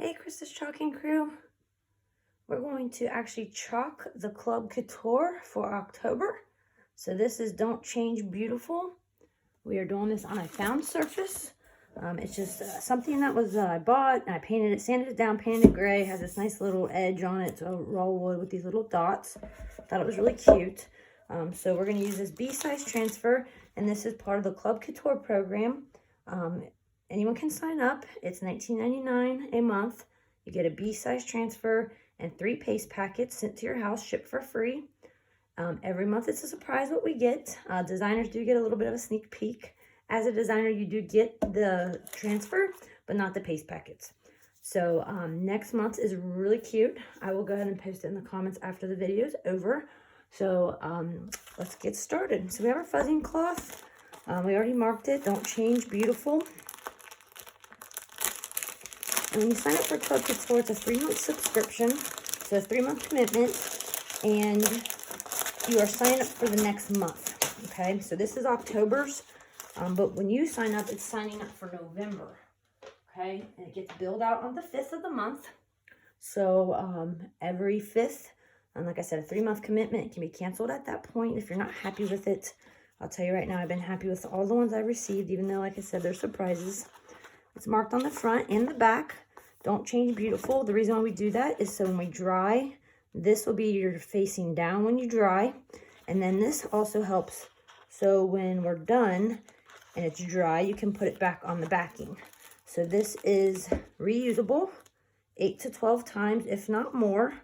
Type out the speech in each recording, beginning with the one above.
Hey, Krista's Chalking Crew. We're going to actually chalk the Club Couture for October. So this is Don't Change Beautiful. We are doing this on a found surface. It's just something that was I bought, and I painted it, sanded it down, painted it gray. It has this nice little edge on it. It's a raw wood with these little dots. Thought it was really cute. So we're going to use this B-size transfer, and this is part of the Club Couture program. Anyone can sign up. It's $19.99 a month. You get a B-size transfer and 3 paste packets sent to your house, shipped for free. Every month it's a surprise what we get. Designers do get a little bit of a sneak peek. As a designer, you do get the transfer, but not the paste packets. So next month is really cute. I will go ahead and post it in the comments after the video is over. So let's get started. So we have our fuzzing cloth. We already marked it. Don't Change Beautiful. And when you sign up for Club Couture, it's a 3-month subscription, so a 3-month commitment, and you are signing up for the next month, okay? So this is October's, but when you sign up, it's signing up for November, okay? And it gets billed out on the 5th of the month, so every 5th, and like I said, a 3-month commitment. It can be canceled at that point if you're not happy with it. I'll tell you right now, I've been happy with all the ones I've received, even though, like I said, they're surprises. It's marked on the front and the back. Don't Change Beautiful. The reason why we do that is so when we dry, this will be your facing down when you dry. And then this also helps so when we're done and it's dry, you can put it back on the backing. So this is reusable 8 to 12 times, if not more.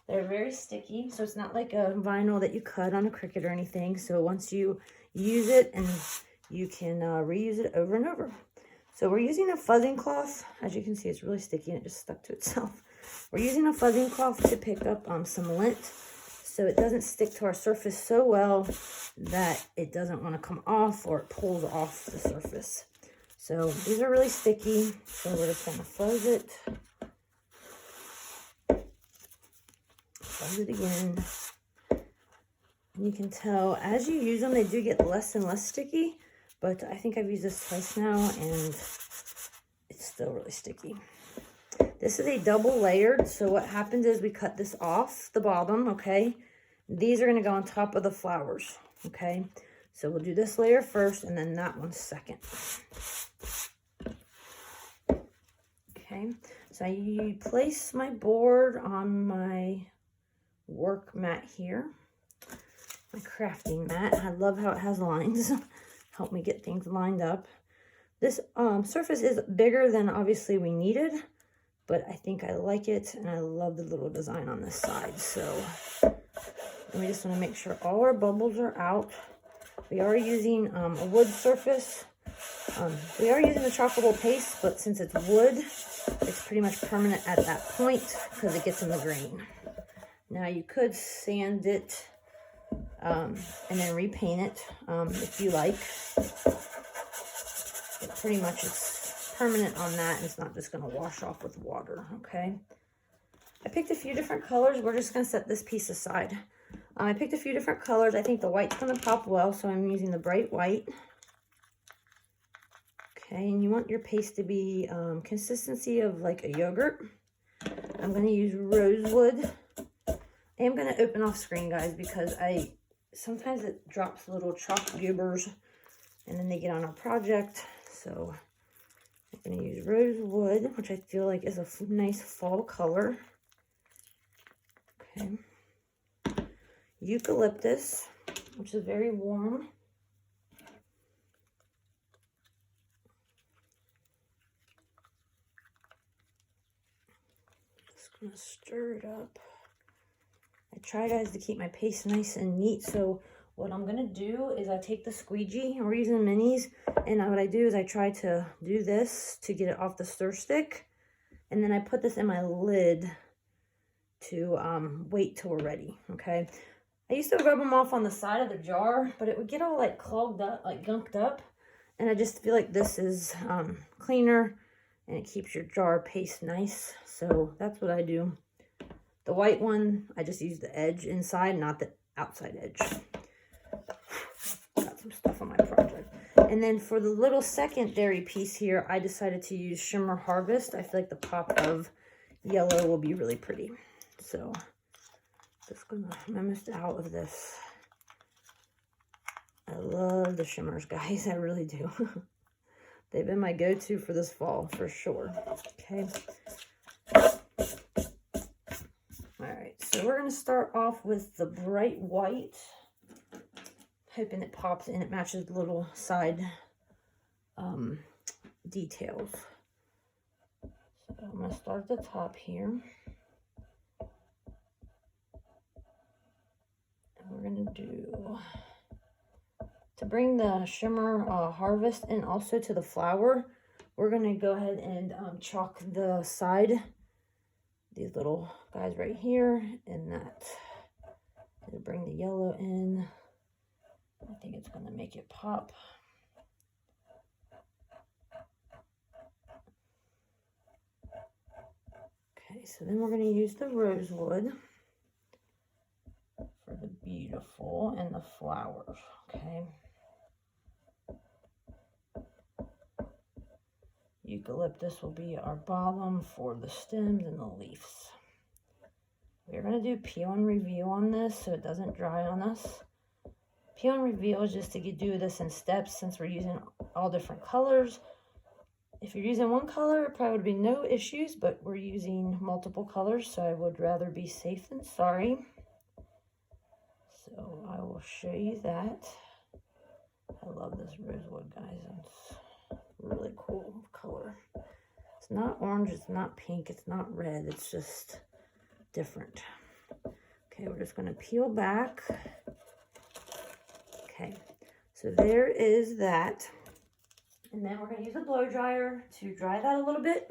They're very sticky, so it's not like a vinyl that you cut on a Cricut or anything. So once you use it, and you can reuse it over and over. So we're using a fuzzing cloth. As you can see, it's really sticky and it just stuck to itself. We're using a fuzzing cloth to pick up some lint so it doesn't stick to our surface so well that it doesn't want to come off or it pulls off the surface. So these are really sticky, so we're just going to fuzz it. Fuzz it again. And you can tell as you use them, they do get less and less sticky. But I think I've used this twice now, and it's still really sticky. This is a double layered, so what happens is we cut this off the bottom, okay? These are going to go on top of the flowers, okay? So we'll do this layer first, and then that one second. Okay, so I place my board on my work mat here, my crafting mat. I love how it has lines. Help me get things lined up. This surface is bigger than obviously we needed, but I think I like it, and I love the little design on this side. So we just want to make sure all our bubbles are out. We are using a wood surface. We are using the chalkable paste, but since it's wood, it's pretty much permanent at that point because it gets in the grain. Now you could sand it and then repaint it if you like. It pretty much is permanent on that, and it's not just going to wash off with water, okay? I picked a few different colors. We're just going to set this piece aside. I picked a few different colors. I think the white's going to pop well, so I'm using the bright white. Okay, and you want your paste to be consistency of like a yogurt. I'm going to use rosewood. I am going to open off screen, guys, because sometimes it drops little chalk goobers and then they get on our project. So I'm going to use rosewood, which I feel like is a nice fall color. Okay. Eucalyptus, which is very warm. Just going to stir it up. I try, guys, to keep my paste nice and neat. So what I'm going to do is I take the squeegee, and we're using minis, and what I do is I try to do this to get it off the stir stick, and then I put this in my lid to wait till we're ready, okay? I used to rub them off on the side of the jar, but it would get all like clogged up, like gunked up, and I just feel like this is cleaner, and it keeps your jar paste nice. So that's what I do. The white one, I just use the edge inside, not the outside edge. Got some stuff on my project. And then for the little secondary piece here, I decided to use Shimmer Harvest. I feel like the pop of yellow will be really pretty. So just gonna, I missed out of this. I love the shimmers, guys. I really do. They've been my go-to for this fall, for sure. Okay. All right, so we're going to start off with the bright white. Hoping it pops and it matches the little side details. So I'm going to start at the top here. And we're going to do... To bring the Shimmer Harvest in also to the flower, we're going to go ahead and chalk the side, these little guys right here, and that. To bring the yellow in. I think it's going to make it pop. Okay, so then we're going to use the rosewood for the beautiful and the flowers, okay? Eucalyptus will be our bottom for the stems and the leaves. We're going to do peel and reveal on this so it doesn't dry on us. Peel and reveal is just to do this in steps since we're using all different colors. If you're using one color, it probably would be no issues, but we're using multiple colors, so I would rather be safe than sorry. So I will show you that. I love this rosewood, guys. It's really cool color. It's not orange, it's not pink, it's not red, it's just different. Okay, we're just going to peel back. Okay, so there is that. And then we're going to use a blow dryer to dry that a little bit.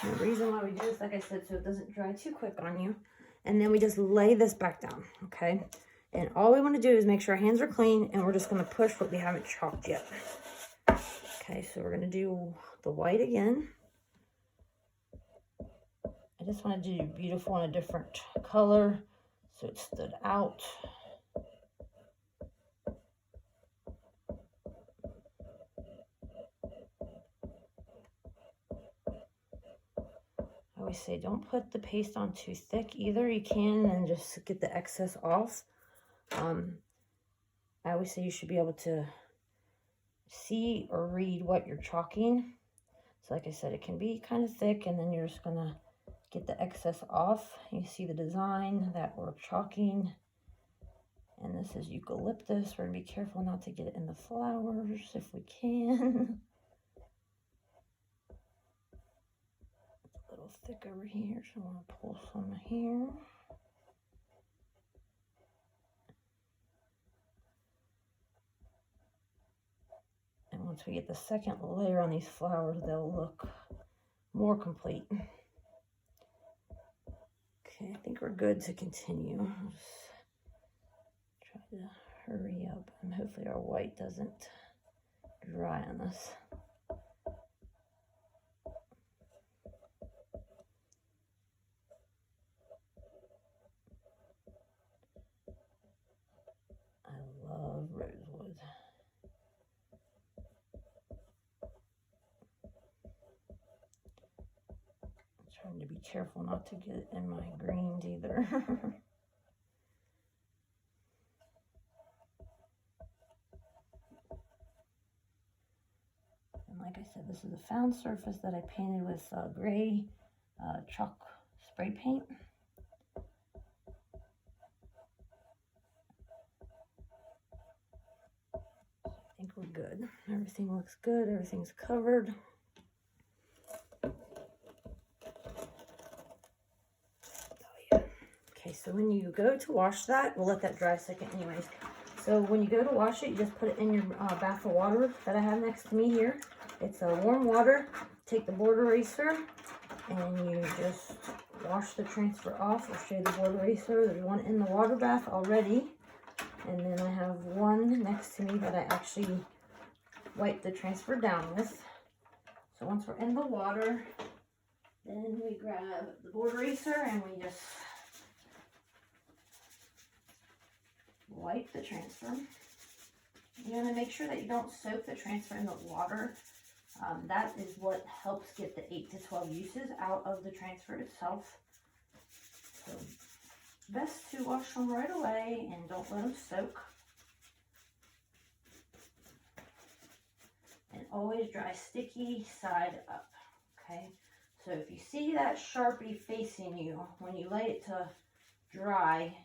And the reason why we do this, like I said, so it doesn't dry too quick on you. And then we just lay this back down, okay? And all we want to do is make sure our hands are clean, and we're just going to push what we haven't chalked yet. Okay, so we're going to do the white again. I just wanted to do beautiful in a different color so it stood out. I always say don't put the paste on too thick either. You can and just get the excess off. I always say you should be able to see or read what you're chalking. So like I said, it can be kind of thick, and then you're just going to get the excess off. You see the design that we're chalking. And this is eucalyptus. We're going to be careful not to get it in the flowers if we can. It's a little thick over here, so I want to pull some here. And once we get the second layer on these flowers, they'll look more complete. Okay, I think we're good to continue. Just try to hurry up, and hopefully our white doesn't dry on us. I love rosewood. Trying to be careful not to get it in my greens either. And like I said, this is a found surface that I painted with gray chalk spray paint. I think we're good. Everything looks good. Everything's covered. Okay, so when you go to wash that, we'll let that dry a second anyways. So when you go to wash it, you just put it in your bath of water that I have next to me here. It's warm water. Take the board eraser and you just wash the transfer off. I'll show you the board eraser. There's one in the water bath already. And then I have one next to me that I actually wipe the transfer down with. So once we're in the water, then we grab the board eraser and we just wipe the transfer. You want to make sure that you don't soak the transfer in the water. That is what helps get the 8 to 12 uses out of the transfer itself. So best to wash them right away and don't let them soak. And always dry sticky side up, okay? So if you see that Sharpie facing you, when you lay it to dry,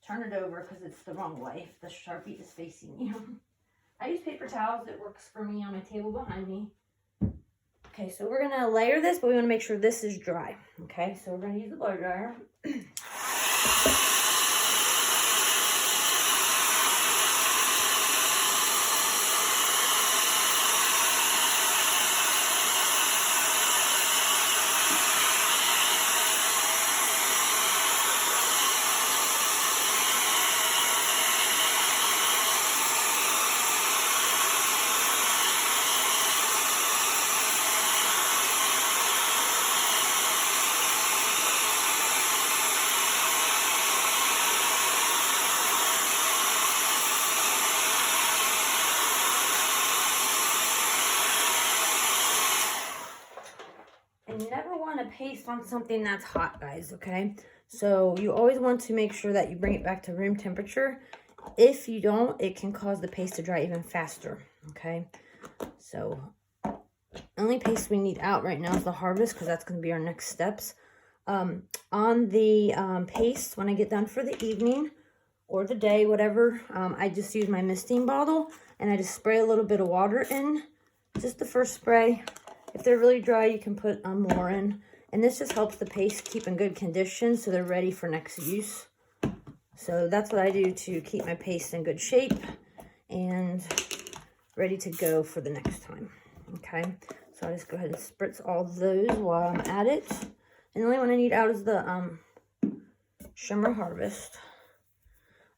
turn it over because it's the wrong way if the Sharpie is facing you. I use paper towels. It works for me on my table behind me. Okay, so we're going to layer this, but we want to make sure this is dry. Okay, so we're going to use the blow dryer. And you never want to paste on something that's hot, guys, okay? So you always want to make sure that you bring it back to room temperature. If you don't, it can cause the paste to dry even faster, okay? So only paste we need out right now is the harvest because that's going to be our next steps. On the paste, when I get done for the evening or the day, whatever, I just use my misting bottle and I just spray a little bit of water in, just the first spray. If they're really dry, you can put more in. And this just helps the paste keep in good condition so they're ready for next use. So that's what I do to keep my paste in good shape and ready to go for the next time. Okay, so I just go ahead and spritz all those while I'm at it. And the only one I need out is the Shimmer Harvest.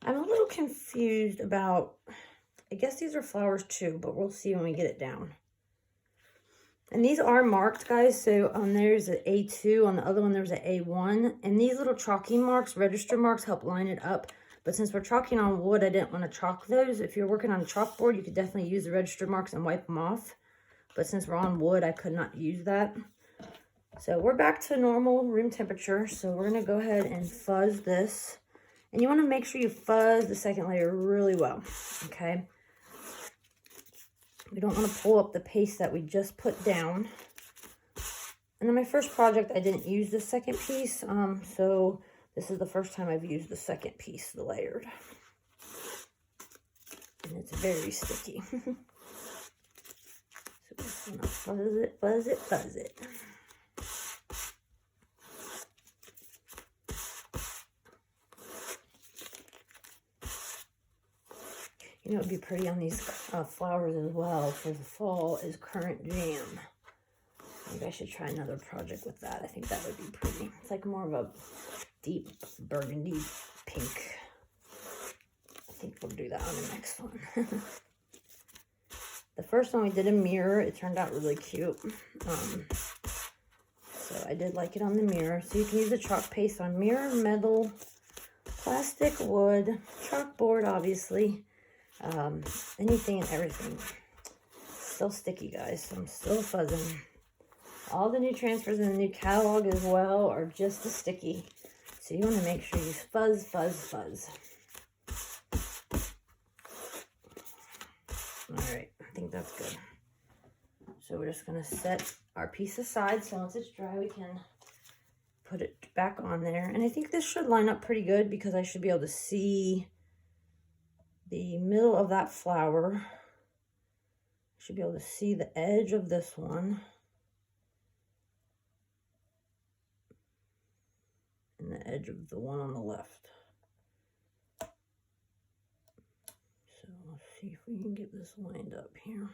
I'm a little confused about, I guess these are flowers too, but we'll see when we get it down. And these are marked, guys. So there's an A2. On the other one, there's an A1. And these little chalking marks, register marks, help line it up. But since we're chalking on wood, I didn't want to chalk those. If you're working on a chalkboard, you could definitely use the register marks and wipe them off. But since we're on wood, I could not use that. So we're back to normal room temperature. So we're going to go ahead and fuzz this. And you want to make sure you fuzz the second layer really well. Okay. We don't want to pull up the paste that we just put down. And then my first project, I didn't use the second piece. So this is the first time I've used the second piece, the layered. And it's very sticky. So just want to fuzz it, fuzz it, fuzz it. You know, it would be pretty on these flowers as well for the fall is Currant Jam. Maybe I should try another project with that. I think that would be pretty. It's like more of a deep burgundy pink. I think we'll do that on the next one. The first one we did a mirror. It turned out really cute. So I did like it on the mirror. So you can use the chalk paste on mirror, metal, plastic, wood, chalkboard, obviously. Anything and everything. Still sticky, guys. So I'm still fuzzing. All the new transfers in the new catalog as well are just as sticky. So you want to make sure you fuzz, fuzz, fuzz. Alright, I think that's good. So we're just going to set our piece aside. So once it's dry, we can put it back on there. And I think this should line up pretty good because I should be able to see the middle of that flower. I should be able to see the edge of this one. And the edge of the one on the left. So let's see if we can get this lined up here.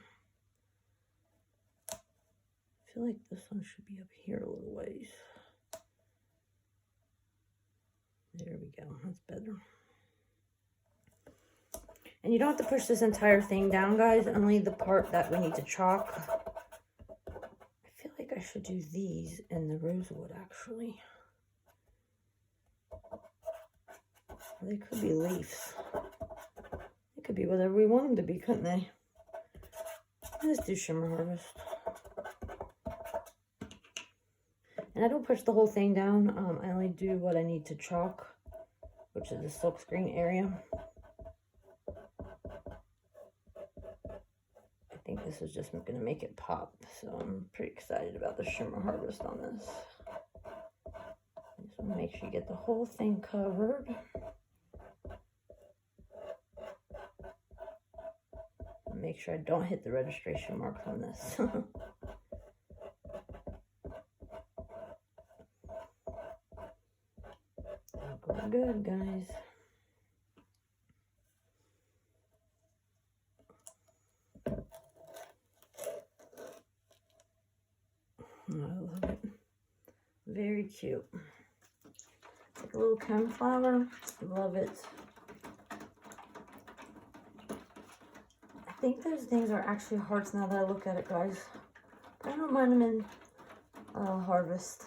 I feel like this one should be up here a little ways. There we go. That's better. And you don't have to push this entire thing down, guys. Only the part that we need to chalk. I should do these in the rosewood, actually. They could be leaves. They could be whatever we want them to be, couldn't they? Let's do Shimmer Harvest. And I don't push the whole thing down. I only do what I need to chalk, which is the silk screen area. I think this is just going to make it pop. So I'm pretty excited about the Shimmer Harvest on this. Just want to make sure you get the whole thing covered. Make sure I don't hit the registration marks on this. Going good, guys. I love it. Very cute. Like a little coneflower. Love it. I think those things are actually hearts now that I look at it, guys. But I don't mind them in Harvest.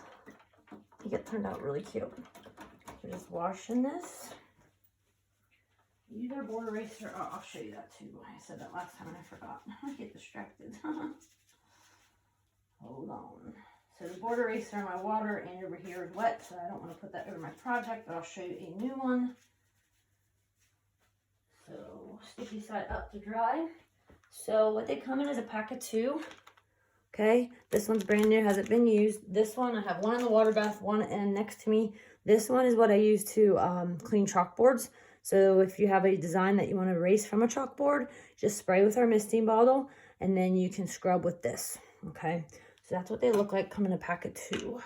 I think it turned out really cute. So just washing this. Use our board eraser. Oh, I'll show you that too. I said that last time and I forgot. I get distracted. Hold on. So the board eraser in my water and over here is wet, so I don't want to put that over my project, but I'll show you a new one. So sticky side up to dry. So what they come in is a pack of 2. Okay, this one's brand new, hasn't been used. This one, I have one in the water bath, one in next to me. This one is what I use to clean chalkboards. So if you have a design that you want to erase from a chalkboard, just spray with our misting bottle, and then you can scrub with this. Okay, so that's what they look like, come in a pack of 2.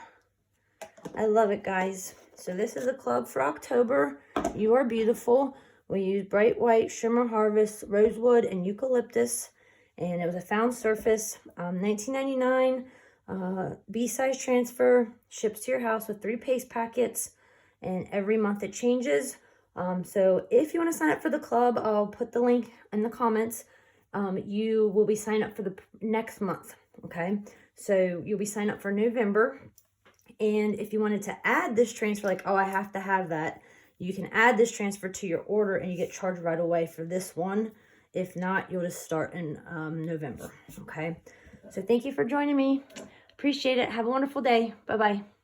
I love it, guys. So this is a club for October. You are beautiful. We use Bright White, Shimmer Harvest, Rosewood, and Eucalyptus. And it was a found surface, $19.99, B-size transfer, ships to your house with 3 paste packets, and every month it changes. So if you want to sign up for the club, I'll put the link in the comments. You will be signed up for the next month, okay? So you'll be signed up for November. And if you wanted to add this transfer, like, oh, I have to have that, you can add this transfer to your order and you get charged right away for this one. If not, you'll just start in November, okay? So thank you for joining me. Appreciate it. Have a wonderful day. Bye-bye.